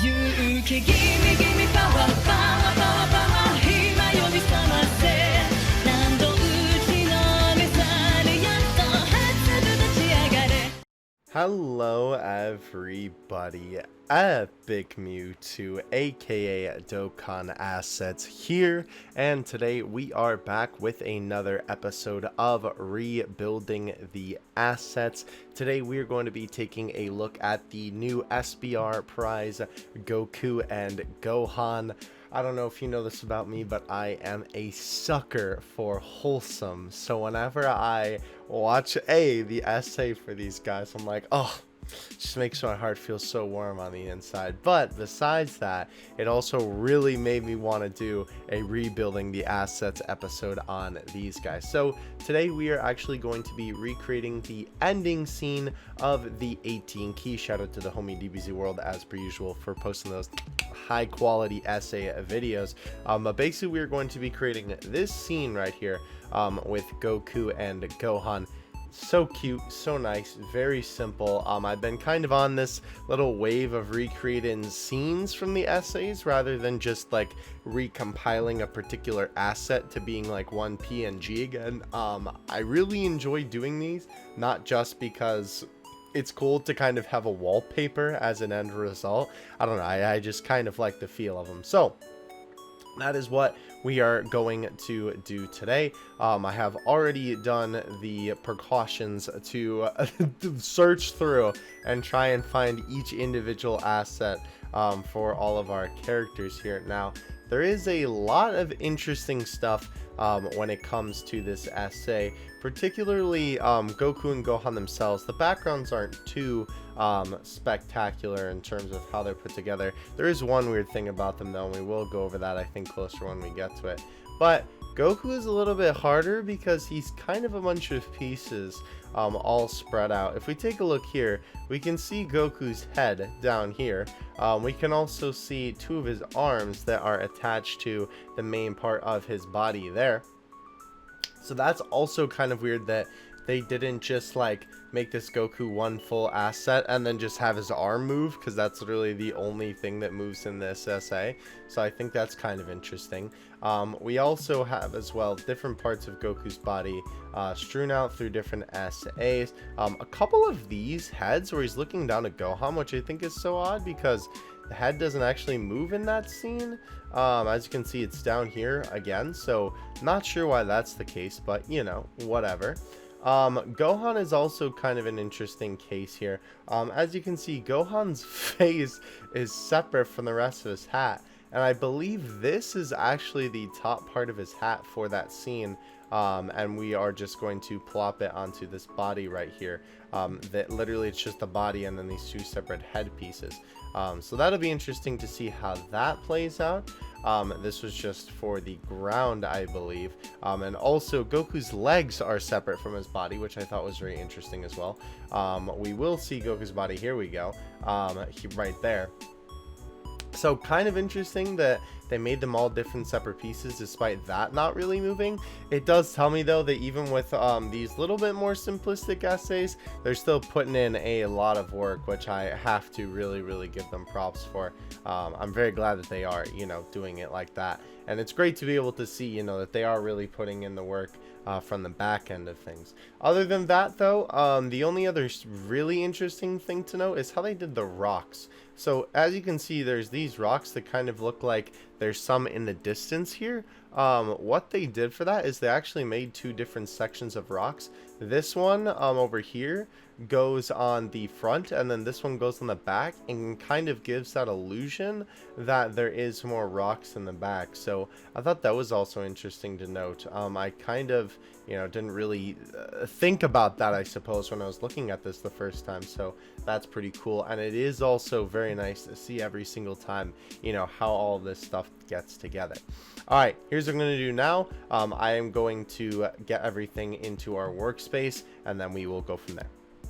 勇気 Gimme gimme power power power power 今呼び覚ませ何度打ちのめされやっと初ぐ立ち上がれ Hello everybody, Epic Mewtwo aka Dokkan Assets here, and today we are back with another episode of Rebuilding the Assets. Today we are going to be taking a look at the new SBR prize, Goku and Gohan. I don't know if you know this about me, but I am a sucker for wholesome. So whenever I watch the essay for these guys, I'm like, oh, just makes my heart feel so warm on the inside. But besides that, it also really made me want to do a rebuilding the assets episode on these guys. So today we are actually going to be recreating the ending scene of the 18 key. Shout out to the homie DBZ World as per usual for posting those high quality essay videos. But basically we are going to be creating this scene right here with Goku and Gohan. So cute, so nice, very simple. I've been kind of on this little wave of recreating scenes from the essays rather than just like recompiling a particular asset to being like one PNG again. I really enjoy doing these, not just because it's cool to kind of have a wallpaper as an end result. I don't know, I just kind of like the feel of them. So that is what we are going to do today. I have already done the precautions to search through and try and find each individual asset for all of our characters here. Now, there is a lot of interesting stuff when it comes to this essay, particularly Goku and Gohan themselves. The backgrounds aren't too spectacular in terms of how they're put together. There is one weird thing about them though, and we will go over that I think closer when we get to it. But Goku is a little bit harder because he's kind of a bunch of pieces all spread out. If we take a look here, we can see Goku's head down here. We can also see two of his arms that are attached to the main part of his body there. So that's also kind of weird that they didn't just like make this Goku one full asset and then just have his arm move, because that's literally the only thing that moves in this essay. So I think that's kind of interesting. We also have as well different parts of Goku's body strewn out through different essays. A couple of these heads where he's looking down at Gohan, which I think is so odd because the head doesn't actually move in that scene. As you can see, it's down here again, so not sure why that's the case, but you know, whatever. Gohan is also kind of an interesting case here. As you can see, Gohan's face is separate from the rest of his hat, and I believe this is actually the top part of his hat for that scene. And we are just going to plop it onto this body right here. That literally it's just the body and then these two separate head pieces. So that'll be interesting to see how that plays out. This was just for the ground, I believe. And also Goku's legs are separate from his body, which I thought was very interesting as well. We will see Goku's body. Here we go. Right there. So kind of interesting that they made them all different separate pieces despite that not really moving. It does tell me though that even with these little bit more simplistic essays, they're still putting in a lot of work, which I have to really give them props for. I'm very glad that they are, you know, doing it like that. And it's great to be able to see, you know, that they are really putting in the work from the back end of things. Other than that though, the only other really interesting thing to note is how they did the rocks. So as you can see, there's these rocks that kind of look like there's some in the distance here. What they did for that is they actually made two different sections of rocks. This one over here goes on the front, and then this one goes on the back, and kind of gives that illusion that there is more rocks in the back. So I thought that was also interesting to note. I kind of, you know, didn't really think about that, I suppose, when I was looking at this the first time. So that's pretty cool, and it is also very nice to see every single time, you know, how all of this stuff gets together. All right, here's what I'm going to do now. I am going to get everything into our workspace, and then we will go from there.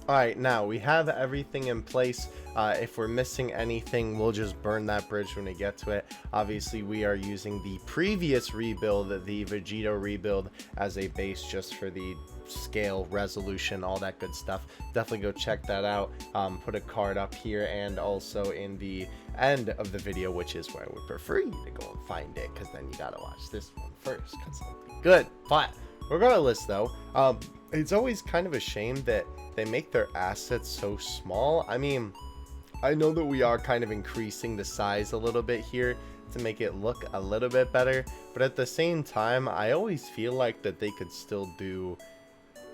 Alright, now we have everything in place. If we're missing anything, we'll just burn that bridge when we get to it. Obviously, we are using the previous rebuild, the Vegito rebuild, as a base just for the scale, resolution, all that good stuff. Definitely go check that out. Put a card up here and also in the end of the video, which is where I would prefer you to go and find it, because then you gotta watch this one first because it'll be good. But regardless though, it's always kind of a shame that they make their assets so small. I mean, I know that we are kind of increasing the size a little bit here to make it look a little bit better, but at the same time, I always feel like that they could still do,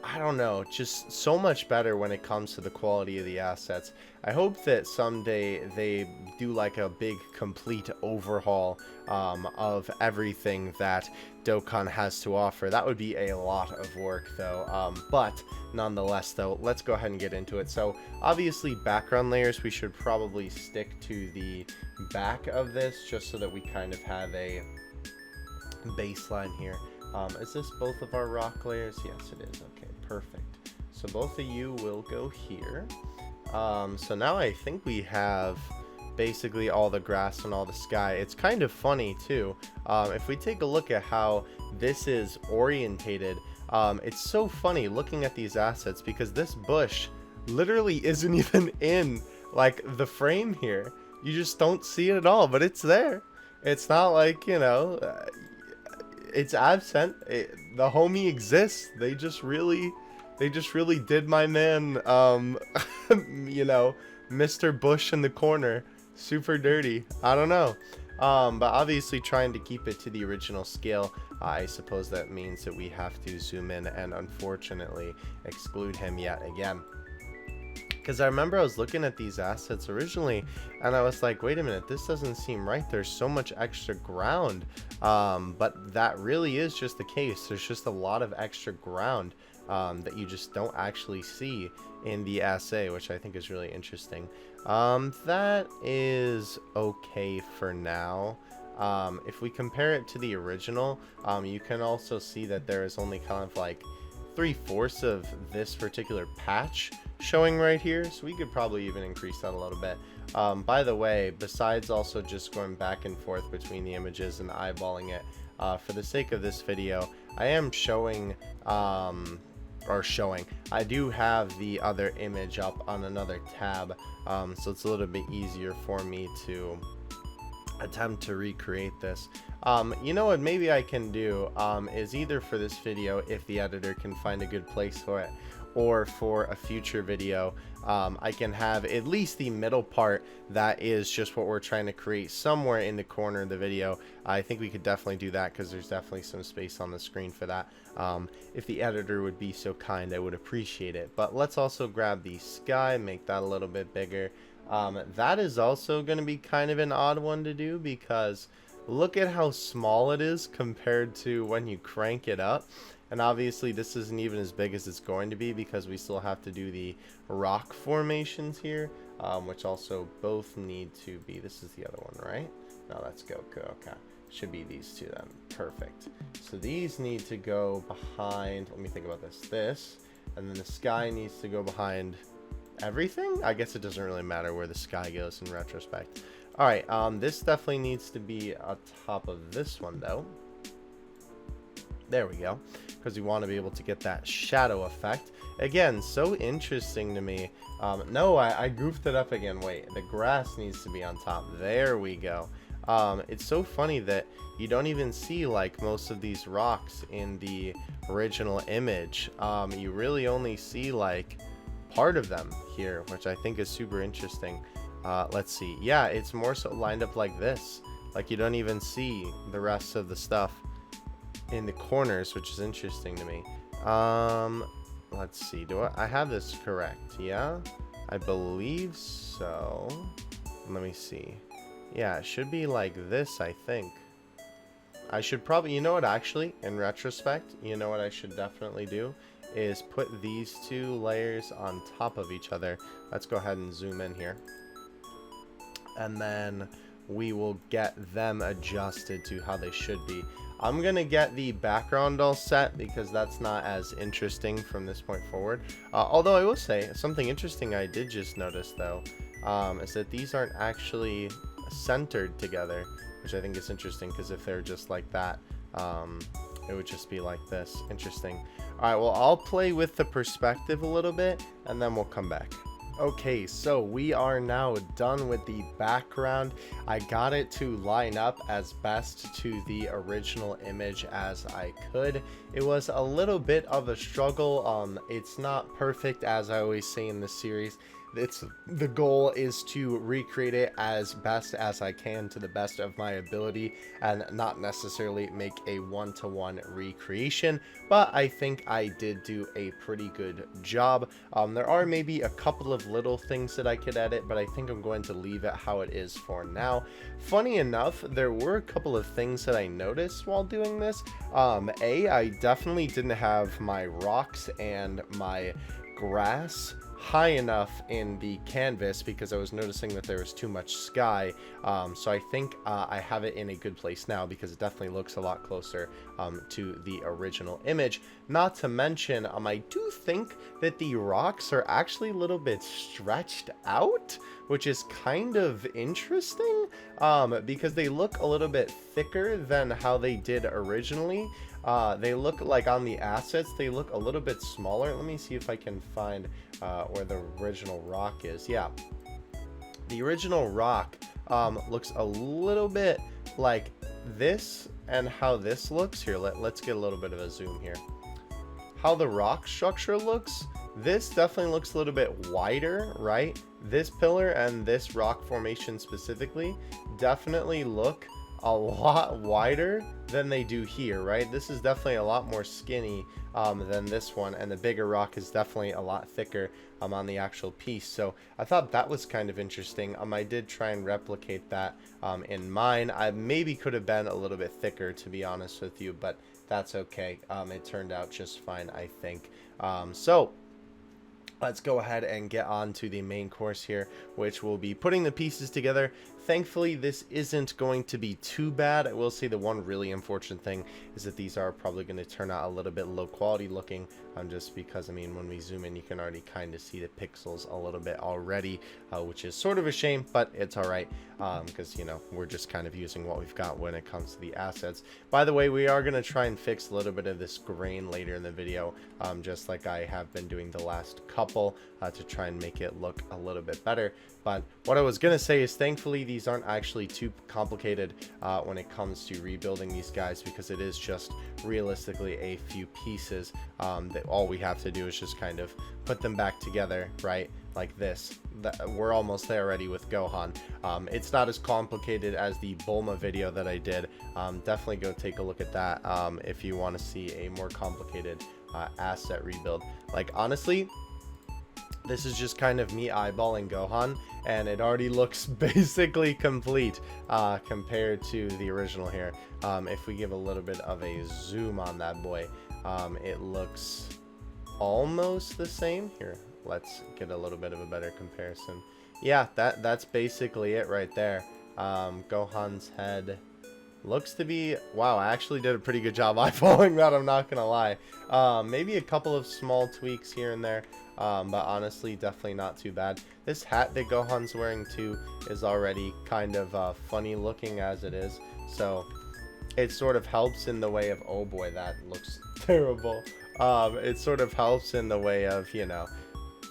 I don't know, just so much better when it comes to the quality of the assets. I hope that someday they do like a big complete overhaul of everything that Dokkan has to offer. That would be a lot of work though, but nonetheless though, let's go ahead and get into it. So obviously background layers, we should probably stick to the back of this just so that we kind of have a baseline here. Is this both of our rock layers? Yes, it is. Okay, perfect. So both of you will go here. So now I think we have basically all the grass and all the sky. It's kind of funny too. If we take a look at how this is orientated, it's so funny looking at these assets because this bush literally isn't even in like the frame here. You just don't see it at all, but it's there. It's not like, you know, it's absent. The homie exists. They just really did my man, you know, Mr. Bush in the corner super dirty. I don't know. But obviously trying to keep it to the original scale, I suppose that means that we have to zoom in and unfortunately exclude him yet again. Because I remember I was looking at these assets originally and I was like, wait a minute, this doesn't seem right. There's so much extra ground. But that really is just the case. There's just a lot of extra ground that you just don't actually see in the assay, which I think is really interesting. That is okay for now. If we compare it to the original, you can also see that there is only kind of like 3/4 of this particular patch showing right here, so we could probably even increase that a little bit. By the way, besides also just going back and forth between the images and eyeballing it, for the sake of this video, I am showing I do have the other image up on another tab, so it's a little bit easier for me to attempt to recreate this. You know what maybe I can do is either for this video, if the editor can find a good place for it, or for a future video, I can have at least the middle part that is just what we're trying to create somewhere in the corner of the video. I think we could definitely do that because there's definitely some space on the screen for that. If the editor would be so kind, I would appreciate it. But let's also grab the sky, make that a little bit bigger. That is also going to be kind of an odd one to do because look at how small it is compared to when you crank it up. And obviously this isn't even as big as it's going to be because we still have to do the rock formations here, which also both need to be, this is the other one, right? No, that's Goku. Okay, should be these two then. Perfect. So these need to go behind, let me think about this, and then the sky needs to go behind everything. I guess it doesn't really matter where the sky goes in retrospect. All right, this definitely needs to be on top of this one though. There we go, because we want to be able to get that shadow effect. Again, so interesting to me. No, I goofed it up again. Wait, the grass needs to be on top. There we go. It's so funny that you don't even see like most of these rocks in the original image. You really only see like part of them here, which I think is super interesting. Let's see. Yeah, it's more so lined up like this. Like you don't even see the rest of the stuff in the corners, which is interesting to me. Let's see, do I have this correct? Yeah, I believe so. Let me see. Yeah, it should be like this, I think. I should probably, you know what, actually, in retrospect, you know what I should definitely do is put these two layers on top of each other. Let's go ahead and zoom in here, and then we will get them adjusted to how they should be. I'm gonna get the background all set because that's not as interesting from this point forward. Although I will say something interesting I did just notice though, is that these aren't actually centered together, which I think is interesting because if they're just like that, it would just be like this. Interesting. All right, well, I'll play with the perspective a little bit, and then we'll come back. Okay, so we are now done with the background. I got it to line up as best to the original image as I could. It was a little bit of a struggle. It's not perfect, as I always say in this series. The goal is to recreate it as best as I can to the best of my ability and not necessarily make a one-to-one recreation, but I think I did do a pretty good job. There are maybe a couple of little things that I could edit, but I think I'm going to leave it how it is for now. Funny enough, there were a couple of things that I noticed while doing this. I definitely didn't have my rocks and my grass high enough in the canvas because I was noticing that there was too much sky. So I think I have it in a good place now because it definitely looks a lot closer to the original image. Not to mention, I do think that the rocks are actually a little bit stretched out, which is kind of interesting because they look a little bit thicker than how they did originally. They look like on the assets, they look a little bit smaller. Let me see if I can find where the original rock is. Yeah, the original rock looks a little bit like this, and how this looks here. Let's get a little bit of a zoom here. How the rock structure looks, this definitely looks a little bit wider, right? This pillar and this rock formation specifically definitely look a lot wider than they do here, right? This is definitely a lot more skinny than this one, and the bigger rock is definitely a lot thicker on the actual piece. So I thought that was kind of interesting. I did try and replicate that in mine. I maybe could have been a little bit thicker, to be honest with you, but that's okay. It turned out just fine, I think. So let's go ahead and get on to the main course here, which will be putting the pieces together. Thankfully, this isn't going to be too bad. I will say the one really unfortunate thing is that these are probably going to turn out a little bit low quality looking, just because, I mean, when we zoom in, you can already kind of see the pixels a little bit already, which is sort of a shame, but it's all right, because, you know, we're just kind of using what we've got when it comes to the assets. By the way, we are going to try and fix a little bit of this grain later in the video, just like I have been doing the last couple, to try and make it look a little bit better. But what I was going to say is, thankfully, these aren't actually too complicated when it comes to rebuilding these guys, because it is just realistically a few pieces that all we have to do is just kind of put them back together, right? Like this. We're almost there already with Gohan. It's not as complicated as the Bulma video that I did. Definitely go take a look at that if you want to see a more complicated asset rebuild. Like, honestly, this is just kind of me eyeballing Gohan, and it already looks basically complete compared to the original here. If we give a little bit of a zoom on that boy, it looks almost the same. Here, let's get a little bit of a better comparison. Yeah, that's basically it right there. Gohan's head looks to be, wow, I actually did a pretty good job eyeballing that, I'm not gonna lie. Maybe a couple of small tweaks here and there, but honestly, definitely not too bad. This hat that Gohan's wearing too is already kind of funny looking as it is, so it sort of helps in the way of, oh boy, that looks terrible. It sort of helps in the way of, you know,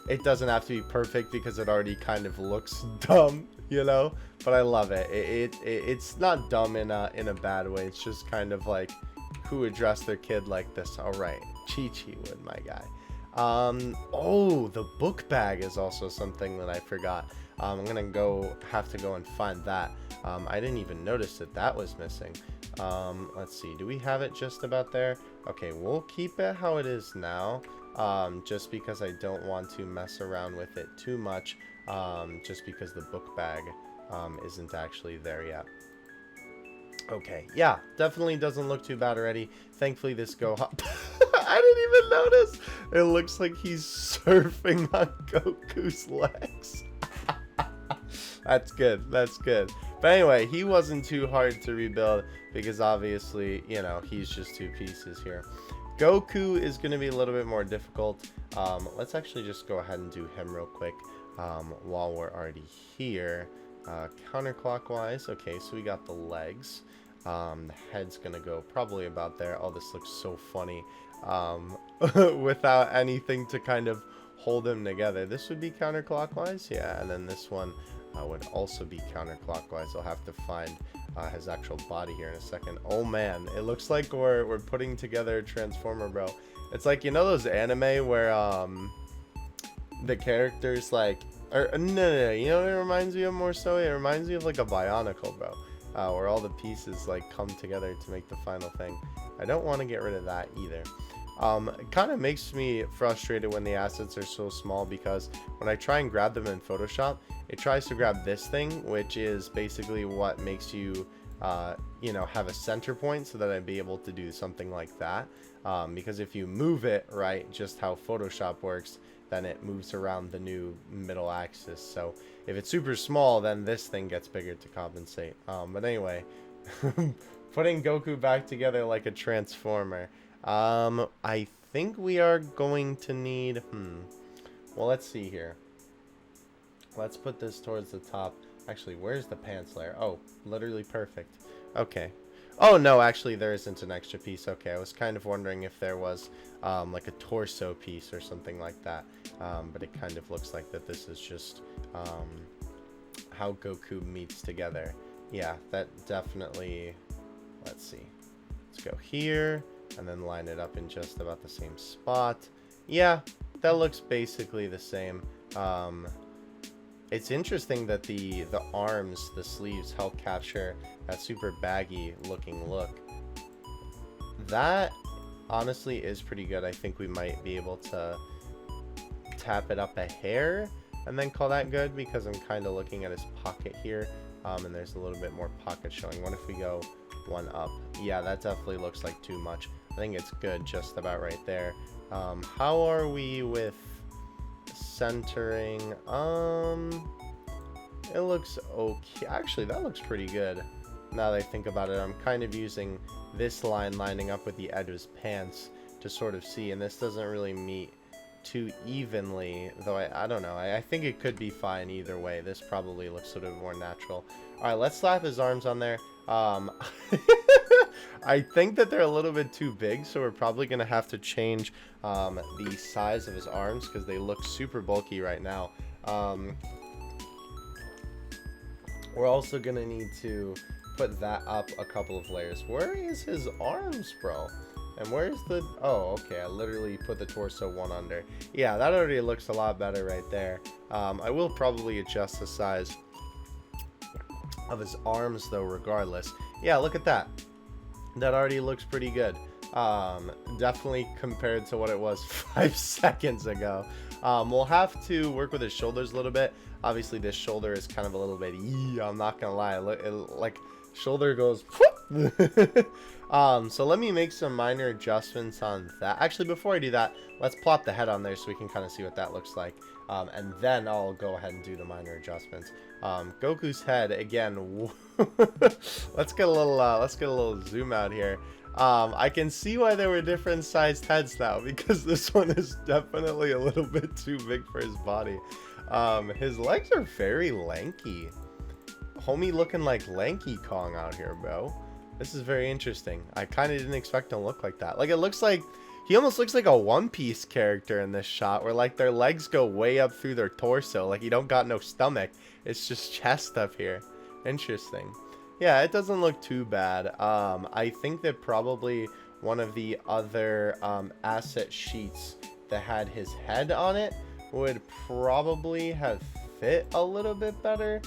it doesn't have to be perfect because it already kind of looks dumb, you know, but I love it. It's not dumb in a bad way. It's just kind of like, who would dress their kid like this? All right, Chi-Chi would, my guy. Oh, the book bag is also something that I forgot. I'm gonna have to go and find that. I didn't even notice that was missing. Let's see, do we have it just about there? Okay, we'll keep it how it is now, just because I don't want to mess around with it too much, just because the book bag isn't actually there yet. Okay, yeah, definitely doesn't look too bad already. Thankfully, this Gohan... I didn't even notice! It looks like he's surfing on Goku's legs. That's good, that's good. But anyway, he wasn't too hard to rebuild because obviously, you know, he's just two pieces here. Goku is going to be a little bit more difficult. Let's actually just go ahead and do him real quick while we're already here. Counterclockwise. Okay, so we got the legs. The head's gonna go probably about there. Oh, this looks so funny. Without anything to kind of hold them together. This would be counterclockwise, yeah, and then this one would also be counterclockwise. I'll have to find his actual body here in a second. Oh man, it looks like we're putting together a transformer, bro. It's like, you know those anime where the characters like, or no, you know what it reminds me of more so? It reminds me of like a Bionicle, bro, where all the pieces like come together to make the final thing. I don't want to get rid of that either. It kind of makes me frustrated when the assets are so small, because when I try and grab them in Photoshop, it tries to grab this thing, which is basically what makes you, you know, have a center point so that I'd be able to do something like that. Because if you move it, right, just how Photoshop works, then it moves around the new middle axis. So if it's super small, then this thing gets bigger to compensate. But anyway, putting Goku back together like a transformer. I think we are going to need, well, let's see here. Let's put this towards the top. Actually, where's the pants layer? Oh, literally perfect. Okay. Oh, no, actually, there isn't an extra piece. Okay, I was kind of wondering if there was, like a torso piece or something like that. But it kind of looks like that this is just, how Goku meets together. Yeah, that definitely, let's see. Let's go here, and then line it up in just about the same spot. Yeah, that looks basically the same. It's interesting that the arms, the sleeves help capture that super baggy looking look. That honestly is pretty good. I think we might be able to tap it up a hair and then call that good, because I'm kind of looking at his pocket here, and there's a little bit more pocket showing. What if we go one up? Yeah, that definitely looks like too much. I think it's good just about right there. How are we with centering? It looks okay. Actually, that looks pretty good. Now that I think about it, I'm kind of using this line lining up with the edge of his pants to sort of see, and this doesn't really meet too evenly, though I don't know. I think it could be fine either way. This probably looks sort of more natural. Alright, let's slap his arms on there. I think that they're a little bit too big, so we're probably going to have to change the size of his arms, because they look super bulky right now. We're also going to need to put that up a couple of layers. Where is his arms, bro? And where's the... Oh, okay, I literally put the torso one under. Yeah, that already looks a lot better right there. I will probably adjust the size of his arms, though, regardless. Yeah, look at that. That already looks pretty good. Definitely compared to what it was 5 seconds ago. We'll have to work with his shoulders a little bit. Obviously, this shoulder is kind of a little bit... I'm not gonna lie. Like, shoulder goes... so let me make some minor adjustments on that. Actually, before I do that, let's plop the head on there so we can kind of see what that looks like. And then I'll go ahead and do the minor adjustments. Goku's head, again... let's get a little zoom out here. I can see why there were different sized heads now, because this one is definitely a little bit too big for his body. His legs are very lanky. Homie looking like Lanky Kong out here, bro. This is very interesting. I kind of didn't expect him to look like that. Like, it looks like... He almost looks like a One Piece character in this shot, where, like, their legs go way up through their torso. Like, you don't got no stomach. It's just chest up here. Interesting. Yeah, it doesn't look too bad. I think that probably one of the other asset sheets that had his head on it would probably have fit a little bit better.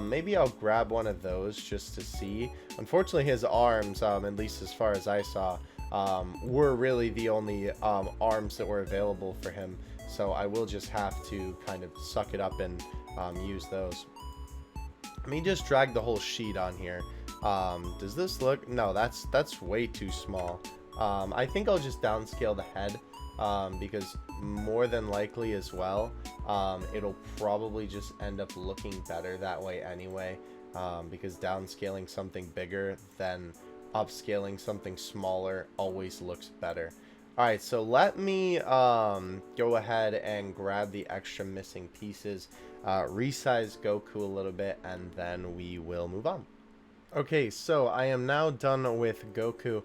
Maybe I'll grab one of those just to see. Unfortunately, his arms, at least as far as I saw, were really the only arms that were available for him. So I will just have to kind of suck it up and use those. Let me just drag the whole sheet on here. Does this look... No, that's way too small. I think I'll just downscale the head, because more than likely as well, it'll probably just end up looking better that way anyway, because downscaling something bigger than upscaling something smaller always looks better. Alright, so let me go ahead and grab the extra missing pieces, resize Goku a little bit, and then we will move on. Okay, so I am now done with Goku.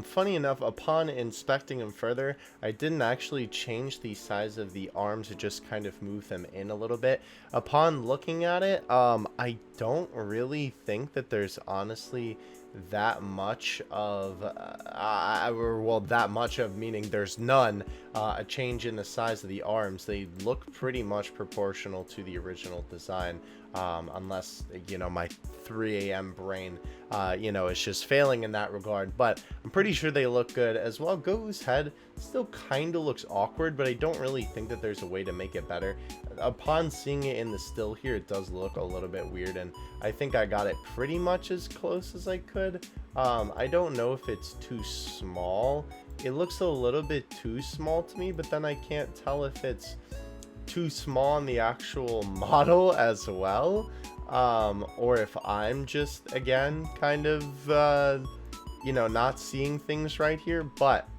Funny enough, upon inspecting him further, I didn't actually change the size of the arms, to just kind of move them in a little bit. Upon looking at it, I don't really think that there's honestly that much of, well, that much of meaning there's none, a change in the size of the arms. They look pretty much proportional to the original design. Unless, you know, my 3 a.m. brain, you know, is just failing in that regard. But I'm pretty sure they look good as well. Goku's head still kind of looks awkward, but I don't really think that there's a way to make it better. Upon seeing it in the still here, it does look a little bit weird, and I think I got it pretty much as close as I could. I don't know if it's too small. It looks a little bit too small to me, but then I can't tell if it's too small on the actual model as well, or if I'm just, again, kind of, you know, not seeing things right here. But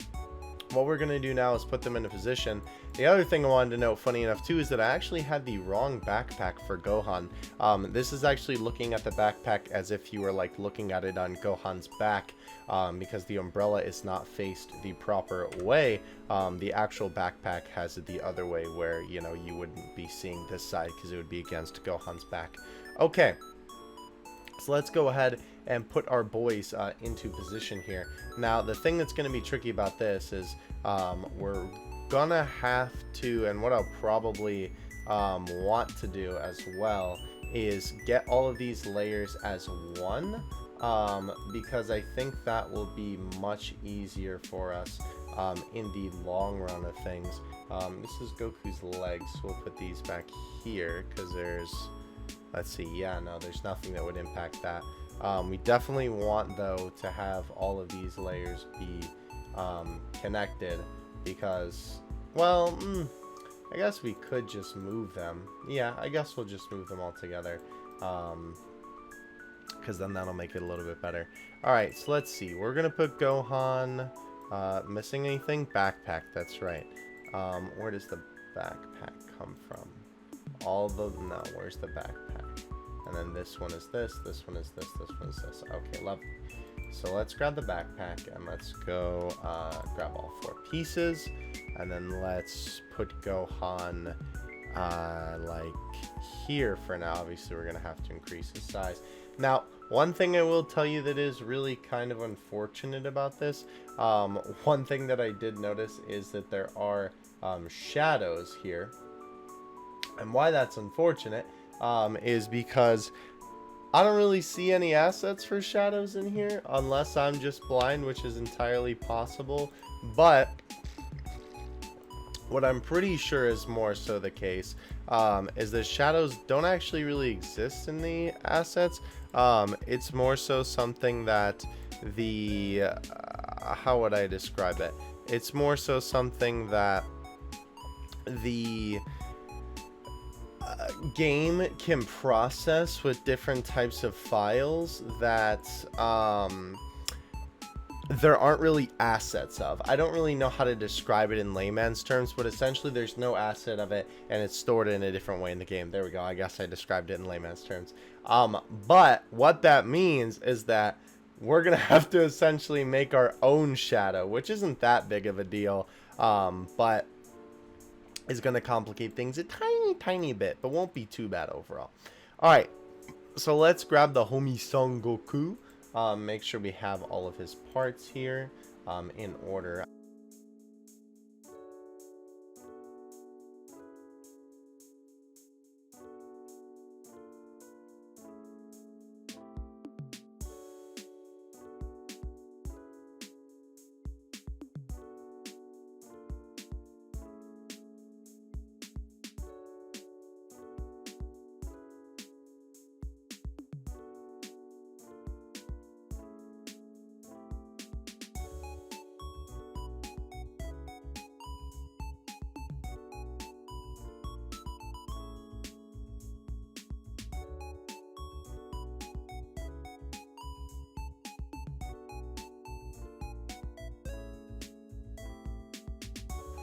what we're going to do now is put them in a position. The other thing I wanted to note, funny enough too, is that I actually had the wrong backpack for Gohan. This is actually looking at the backpack as if you were like looking at it on Gohan's back, because the umbrella is not faced the proper way. The actual backpack has it the other way, where, you know, you wouldn't be seeing this side because it would be against Gohan's back. Okay, so let's go ahead and put our boys into position here. Now, the thing that's going to be tricky about this is we're gonna have to, and what I'll probably want to do as well, is get all of these layers as one, because I think that will be much easier for us in the long run of things. This is Goku's legs, so we'll put these back here because there's, let's see, yeah, no, there's nothing that would impact that. We definitely want, though, to have all of these layers be connected, because, well, I guess we could just move them. Yeah, I guess we'll just move them all together, because then that'll make it a little bit better. Alright, so let's see. We're going to put Gohan. Missing anything? Backpack, that's right. Where does the backpack come from? No, where's the backpack? And then this one is this one is this one is this. Okay, lovely. So let's grab the backpack and let's go grab all 4 pieces, and then let's put Gohan like here for now. Obviously we're gonna have to increase his size. Now, one thing I will tell you that is really kind of unfortunate about this, one thing that I did notice is that there are shadows here, and why that's unfortunate is because I don't really see any assets for shadows in here, unless I'm just blind, which is entirely possible. But what I'm pretty sure is more so the case is that shadows don't actually really exist in the assets. It's more so something that the how would I describe it? It's more so something that the game can process with different types of files that there aren't really assets of. I don't really know how to describe it in layman's terms, but essentially there's no asset of it and it's stored in a different way in the game. There we go. I guess I described it in layman's terms. But what that means is that we're gonna have to essentially make our own shadow, which isn't that big of a deal, but is going to complicate things a tiny bit, but won't be too bad overall. Alright, so let's grab the homie Son Goku. Make sure we have all of his parts here in order.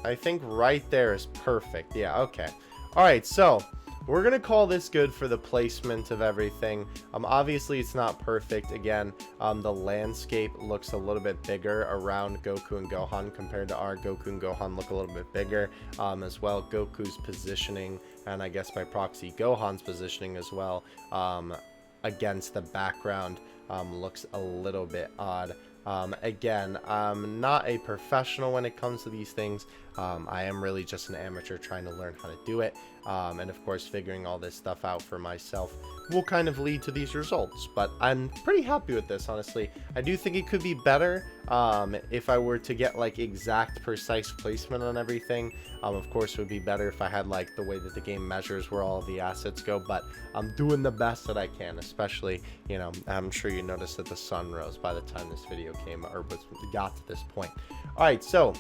I think right there is perfect. Yeah, okay. Alright, so we're gonna call this good for the placement of everything. Obviously it's not perfect. Again, the landscape looks a little bit bigger around Goku and Gohan compared to our Goku and Gohan look a little bit bigger. As well, Goku's positioning, and I guess by proxy Gohan's positioning as well, against the background looks a little bit odd. Again, I'm not a professional when it comes to these things. I am really just an amateur trying to learn how to do it. And of course, figuring all this stuff out for myself will kind of lead to these results. But I'm pretty happy with this, honestly. I do think it could be better if I were to get like exact, precise placement on everything. Of course, it would be better if I had like the way that the game measures where all of the assets go. But I'm doing the best that I can, especially, you know, I'm sure you noticed that the sun rose by the time this video came or got to this point. All right, so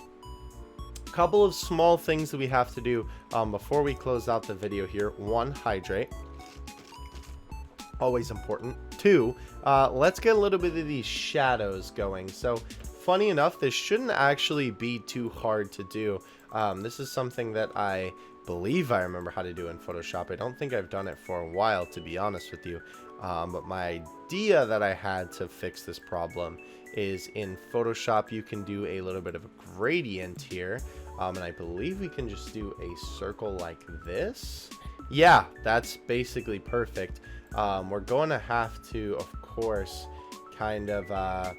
couple of small things that we have to do before we close out the video here. 1, hydrate, always important. 2, let's get a little bit of these shadows going. So funny enough, this shouldn't actually be too hard to do. This is something that I believe I remember how to do in Photoshop. I don't think I've done it for a while, to be honest with you. But my idea that I had to fix this problem is in Photoshop you can do a little bit of a gradient here, and I believe we can just do a circle like this. Yeah, that's basically perfect. We're going to have to, of course, kind of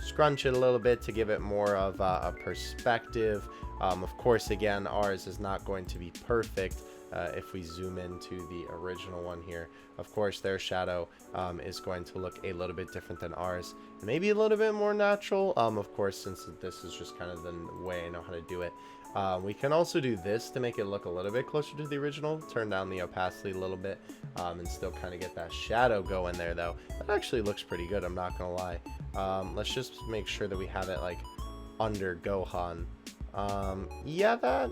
scrunch it a little bit to give it more of a perspective. Of course, again, ours is not going to be perfect. If we zoom into the original one here, of course their shadow is going to look a little bit different than ours, maybe a little bit more natural. Of course, since this is just kind of the way I know how to do it. We can also do this to make it look a little bit closer to the original, turn down the opacity a little bit, and still kind of get that shadow going there. Though that actually looks pretty good, I'm not gonna lie. Let's just make sure that we have it like under Gohan. Yeah, that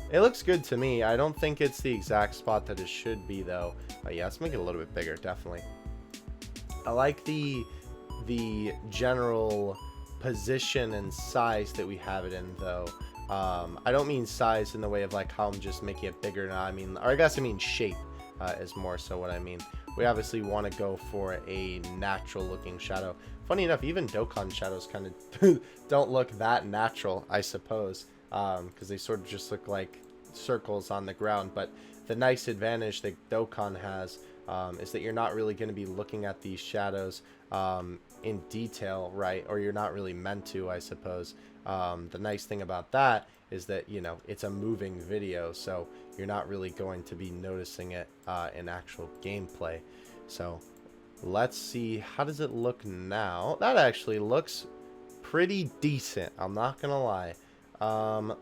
it looks good to me. I don't think it's the exact spot that it should be, though. Yeah, let's make it a little bit bigger, definitely. I like the general position and size that we have it in, though. I don't mean size in the way of like how I'm just making it bigger now. I mean, or I guess I mean shape is more so what I mean. We obviously want to go for a natural looking shadow. Funny enough, even Dokkan shadows kind of don't look that natural, I suppose. Because they sort of just look like circles on the ground. But the nice advantage that Dokkan has is that you're not really going to be looking at these shadows in detail, right? Or you're not really meant to, I suppose. The nice thing about that is that, you know, it's a moving video, so you're not really going to be noticing it in actual gameplay. So let's see, how does it look now? That actually looks pretty decent, I'm not gonna lie.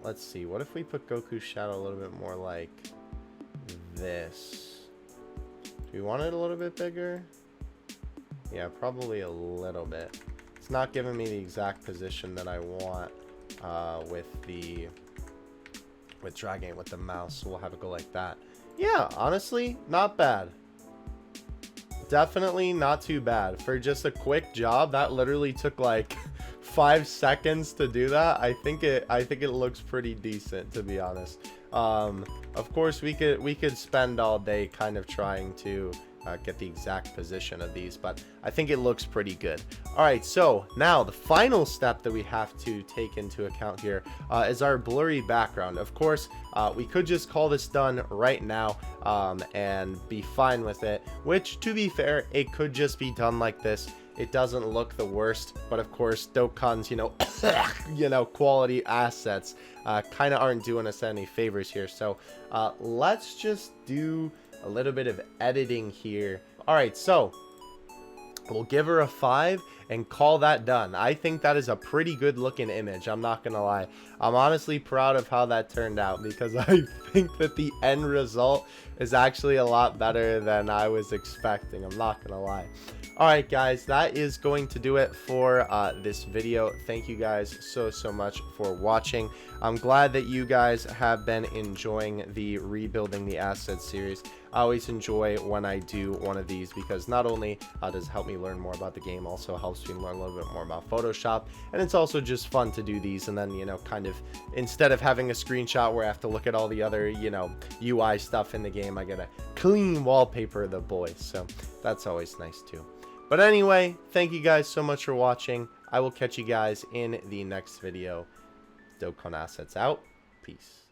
Let's see, what if we put Goku's shadow a little bit more like this? Do we want it a little bit bigger? Yeah, probably a little bit. It's not giving me the exact position that I want with dragging it with the mouse, so we'll have it go like that. Yeah, honestly, not bad. Definitely not too bad. For just a quick job, that literally took like 5 seconds to do that. I think it looks pretty decent, to be honest. Of course, we could spend all day kind of trying to get the exact position of these, but I think it looks pretty good. All right, so now the final step that we have to take into account here is our blurry background. Of course, we could just call this done right now and be fine with it, which, to be fair, it could just be done like this. It doesn't look the worst, but of course Dokkan's, quality assets kind of aren't doing us any favors here. So let's just do a little bit of editing here. All right, so we'll give her a 5 and call that done. I think that is a pretty good looking image, I'm not gonna lie. I'm honestly proud of how that turned out, because I think that the end result is actually a lot better than I was expecting, I'm not gonna lie. All right, guys, that is going to do it for this video. Thank you guys so much for watching. I'm glad that you guys have been enjoying the Rebuilding the Assets series. I always enjoy when I do one of these, because not only does it help me learn more about the game, also helps me learn a little bit more about Photoshop, and it's also just fun to do these, and then, you know, kind of, instead of having a screenshot where I have to look at all the other, you know, UI stuff in the game, I get a clean wallpaper of the boys, so that's always nice too. But anyway, thank you guys so much for watching. I will catch you guys in the next video. Dokkan Assets out. Peace.